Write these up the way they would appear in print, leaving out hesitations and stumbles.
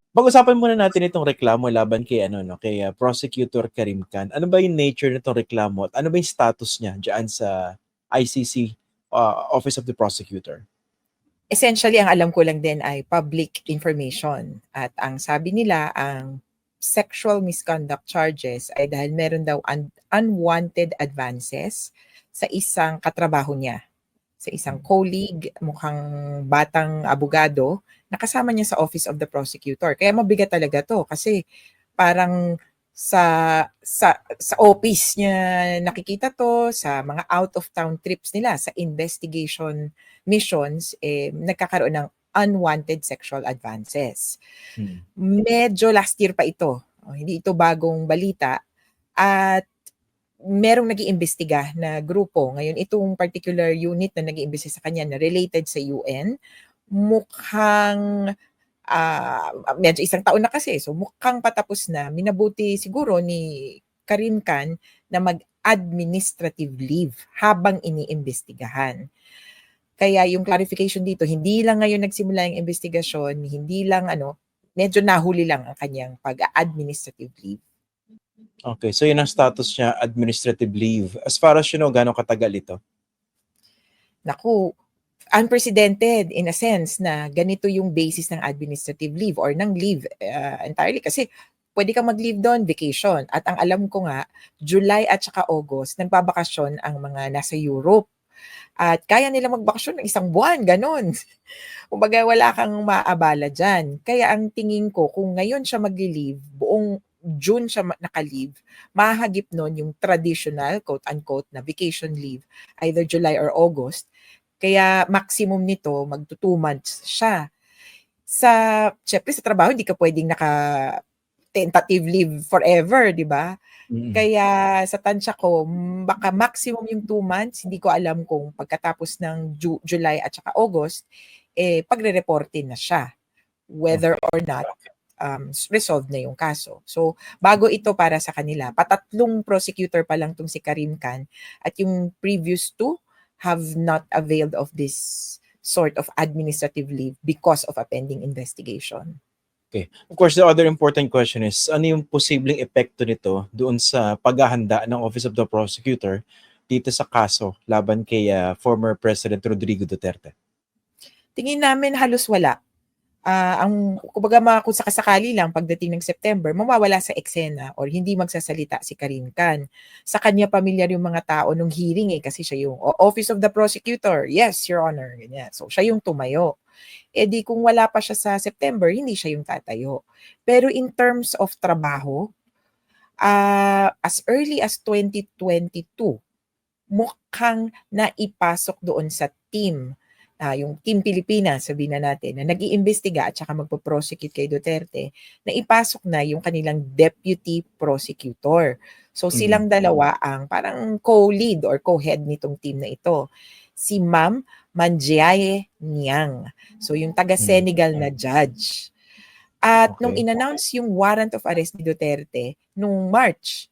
Pag-usapan muna natin itong reklamo laban kay ano no, kay Prosecutor Karim Khan. Ano ba yung nature nitong reklamo at ano ba yung status niya diyan sa ICC Office of the Prosecutor? Essentially, ang alam ko lang din ay public information. At ang sabi nila, ang sexual misconduct charges ay dahil meron daw unwanted advances sa isang katrabaho niya, sa isang colleague, mukhang batang abogado, na kasama niya sa Office of the Prosecutor. Kaya mabigat talaga to kasi parang sa office niya nakikita to, sa mga out of town trips nila, sa investigation missions, nagkakaroon ng unwanted sexual advances. Medyo last year pa ito. Hindi ito bagong balita. At merong nag-iimbestiga na grupo. Ngayon, itong particular unit na nag-iimbestiga sa kanya na related sa UN, mukhang medyo isang taon na kasi. So mukhang patapos na. Minabuti siguro ni Karim Khan na mag-administrative leave habang iniimbestigahan. Kaya yung clarification dito, hindi lang ngayon nagsimula yung investigasyon, hindi lang medyo nahuli lang ang kanyang pag-administrative leave. Okay, so yun ang status niya, administrative leave. As far as you know, gano'ng katagal ito? Naku, unprecedented in a sense na ganito yung basis ng administrative leave or ng leave entirely kasi pwede kang mag-leave doon, vacation. At ang alam ko nga, July at saka August, nagbabakasyon ang mga nasa Europe. At kaya nila magbakasyon ng isang buwan, ganun. Kumbaga wala kang maabala dyan. Kaya ang tingin ko, kung ngayon siya mag-leave, buong June siya naka-leave, mahagip nun yung traditional, quote-unquote, na vacation leave, either July or August. Kaya maximum nito, magto 2 months siya. Syempre sa trabaho, hindi ka pwedeng tentative leave forever, di ba? Kaya sa tansya ko, baka maximum yung 2 months. Hindi ko alam kung pagkatapos ng July at saka August, pagre-reportin na siya. Whether or not resolved na yung kaso. So, bago ito para sa kanila. Patatlong prosecutor pa lang tong si Karim Khan at yung previous two have not availed of this sort of administrative leave because of a pending investigation. Okay. Of course, the other important question is, ano yung posibleng epekto nito doon sa paghahanda ng Office of the Prosecutor dito sa kaso laban kay former President Rodrigo Duterte? Tingin namin halos wala. Kumbaga kung sakasakali lang pagdating ng September, mawawala sa eksena or hindi magsasalita si Karim Khan. Sa kanya pamilyar yung mga tao nung hearing kasi siya yung Office of the Prosecutor. Yes, Your Honor. Ganyan. So siya yung tumayo. Di kung wala pa siya sa September, hindi siya yung tatayo. Pero in terms of trabaho, as early as 2022, mukhang naipasok doon sa team, yung Team Pilipinas, sabihin na natin, na nag-iimbestiga at saka magpo-prosecute kay Duterte, na ipasok na yung kanilang deputy prosecutor. So silang dalawa ang parang co-lead or co-head nitong team na ito. Si Ma'am Mangiaye Niang. So yung taga-Senegal na judge. At nung in-announce yung warrant of arrest ni Duterte, nung March,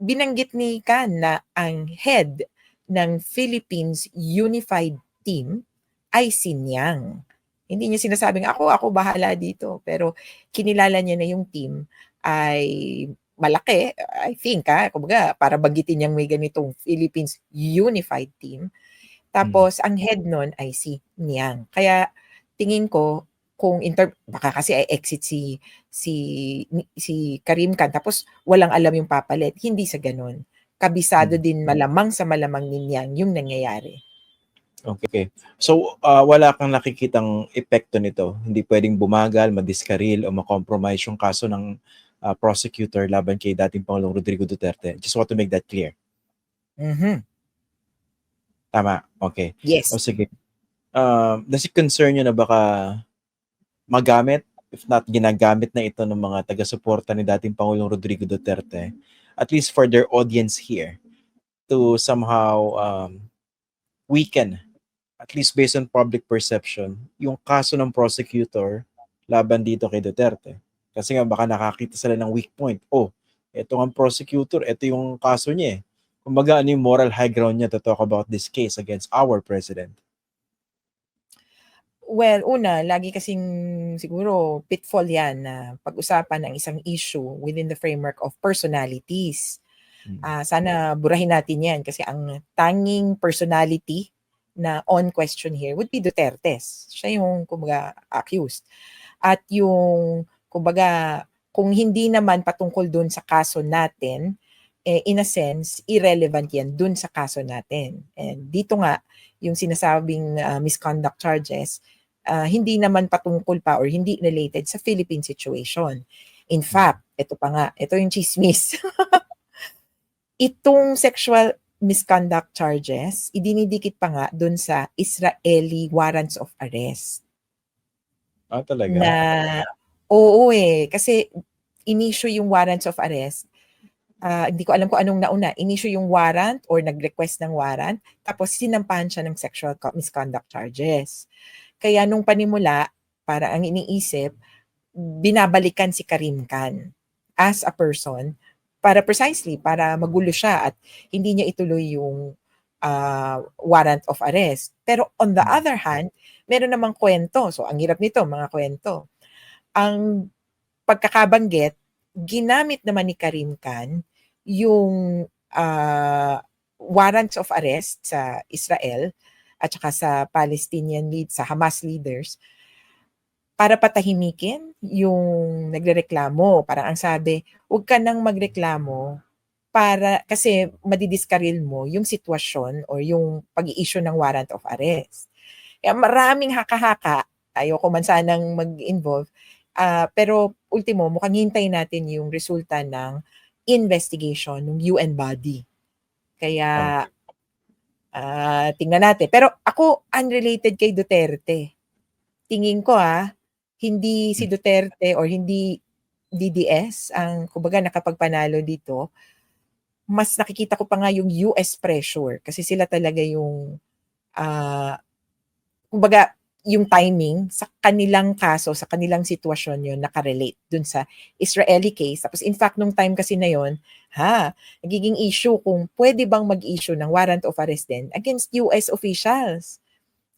binanggit ni Khan na ang head ng Philippines Unified Team ay si Niang. Hindi niya sinasabing ako bahala dito. Pero kinilala niya na yung team ay malaki, I think, kumbaga, para bagitin niyang may ganitong Philippines Unified Team. Tapos, ang head nun ay si Niang. Kaya, tingin ko, kung baka kasi ay exit si Karim Khan, tapos walang alam yung papalit. Hindi sa ganun. Kabisado din malamang sa malamang ni Niang yung nangyayari. Okay. So, wala kang nakikitang epekto nito. Hindi pwedeng bumagal, madiskaril o makompromise yung kaso ng prosecutor laban kay dating Pangulong Rodrigo Duterte. Just want to make that clear. Tama? Okay. Yes. O sige. Does it concern nyo na baka magamit, if not ginagamit na ito ng mga taga-suporta ni dating Pangulong Rodrigo Duterte, at least for their audience here, to somehow weaken, at least based on public perception, yung kaso ng prosecutor laban dito kay Duterte. Kasi nga baka nakakita sila ng weak point. Ito ang prosecutor, ito yung kaso niya eh. Kumbaga ano yung moral high ground niya to talk about this case against our president? Well, una, lagi kasing siguro pitfall yan na pag-usapan ang isang issue within the framework of personalities. Sana burahin natin yan kasi ang tanging personality na on question here would be Duterte's. Siya yung kumbaga accused. At yung kumbaga kung hindi naman patungkol dun sa kaso natin, in a sense, irrelevant yan dun sa kaso natin. And dito nga, yung sinasabing misconduct charges, hindi naman patungkol pa or hindi related sa Philippine situation. In fact, ito pa nga, ito yung chismis. Itong sexual misconduct charges, idinidikit pa nga dun sa Israeli warrants of arrest. Talaga? Na, oo kasi in-issue yung warrants of arrest. Hindi ko alam kung anong nauna. In-issue yung warrant or nag-request ng warrant, tapos sinampahan siya ng sexual misconduct charges. Kaya nung panimula, para ang iniisip, binabalikan si Karim Khan as a person para magulo siya at hindi niya ituloy yung warrant of arrest. Pero on the other hand, meron namang kwento. So ang hirap nito, mga kwento. Ang pagkakabanggit, ginamit naman ni Karim Khan yung warrants of arrest sa Israel at saka sa Palestinian sa Hamas leaders para patahimikin yung nagrereklamo. Parang ang sabi, huwag ka nang magreklamo kasi madidiskaril mo yung sitwasyon o yung pag-i-issue ng warrant of arrest. Kaya maraming haka-haka, ayoko man sanang mag-involve, pero ultimo, mukhang hintayin natin yung resulta ng investigation ng UN body. Kaya tingnan natin. Pero ako, unrelated kay Duterte. Tingin ko hindi si Duterte or hindi DDS ang kumbaga nakapagpanalo dito. Mas nakikita ko pa nga yung US pressure kasi sila talaga yung kumbaga yung timing sa kanilang kaso, sa kanilang sitwasyon yun, nakarelate dun sa Israeli case. Tapos in fact, nung time kasi na yun, nagiging issue kung pwede bang mag-issue ng warrant of arrest din against US officials.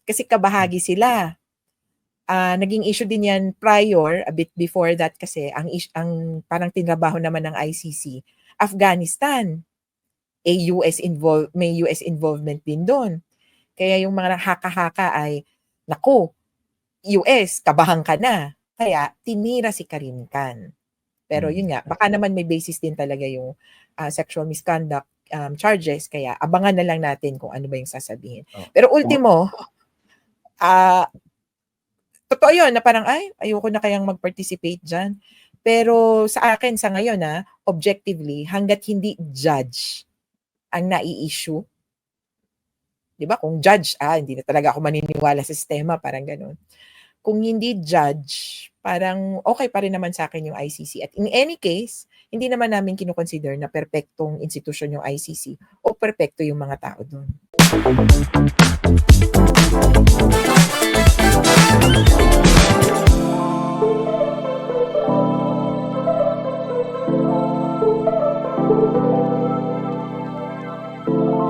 Kasi kabahagi sila. Naging issue din yan prior, a bit before that kasi, ang parang tinrabaho naman ng ICC, Afghanistan. May US involvement din doon. Kaya yung mga haka-haka ay, naku, US, kabahan ka na. Kaya, tinira si Karim Khan. Pero yun nga, baka naman may basis din talaga yung sexual misconduct charges. Kaya, abangan na lang natin kung ano ba yung sasabihin. Pero ultimo, totoo yun na parang, ayoko na kayang mag-participate dyan. Pero sa akin, sa ngayon, objectively, hanggat hindi judge ang nai-issue, di ba? Kung judge, hindi na talaga ako maniniwala sa sistema, parang ganun. Kung hindi judge, parang okay pa rin naman sa akin yung ICC. At in any case, hindi naman namin kinukonsider na perpektong institusyon yung ICC o perpekto yung mga tao doon.